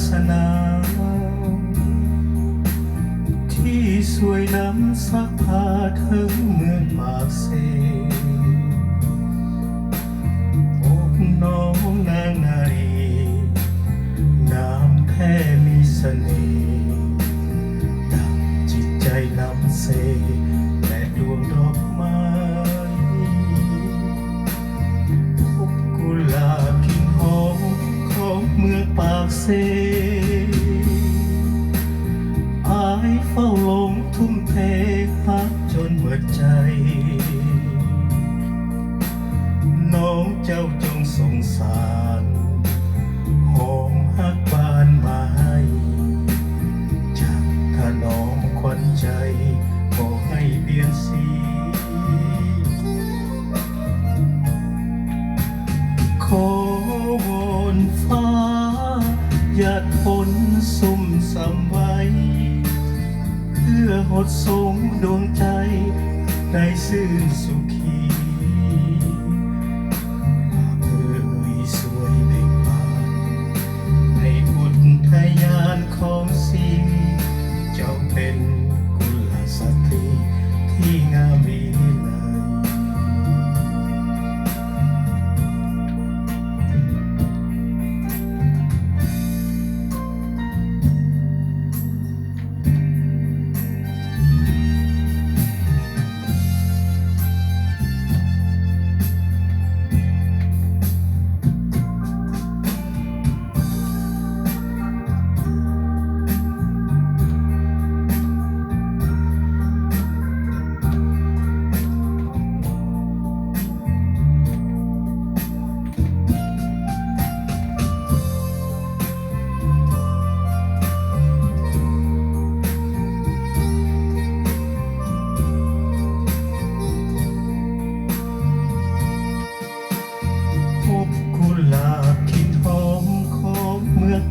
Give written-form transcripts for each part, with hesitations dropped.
สนาที่สวยน้ำซักผ้าถึงเมืองปากเซโอ้น้องนางนารีน้ำแท้มีเสน่ห์ดังจิตใจน้ำเซและดวงดอกไม้พบกุหลาบกลิ่นหอมของเมืองปากเซอายเฝ้าลงทุ่มเทพักจนหมดใจน้องเจ้าจงสงสารหอมฮักบานไม้จากถ้าน้องควันใจขอให้เปลี่ยนสีขอวอนฟ้าหยาดฝนสุ่มสำไว้เพื่อหดส่งดวงใจได้ซื่นสุขีเอ่ยสวยเบ่งบานในอุทยานของสีเจ้าเป็นกุลสตรีที่งามวิไล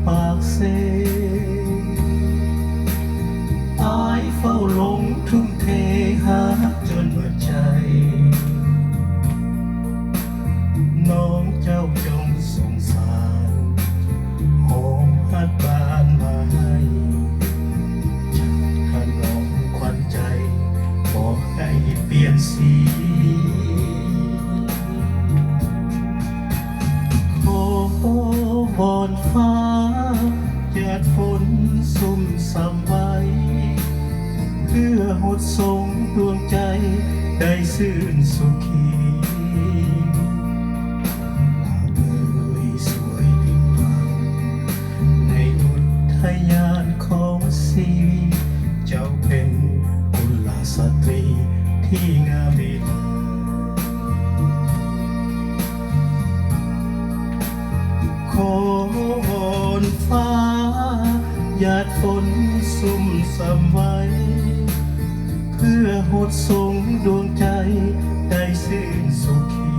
ปากเซอายเฝ้าลงทุ่มเทหาจนหมดใจน้องเจ้าจงสงสารหอมฮัดบานไม้จากขนมควันใจบอกให้เปลี่ยนสีขอวอนฟ้าหยาดฝนสุ่มสำไว้เพื่อหดส่งดวงใจได้ซื่นสุขีเอ่ยสวยผิดหวังในอุทยานของสีเจ้าเป็นกุลสตรีที่งามวิไลขอวอนฟ้าหยาดฝนสุ่มสำไว้เพื่อหดส่งดวงใจได้ซื่นสุขี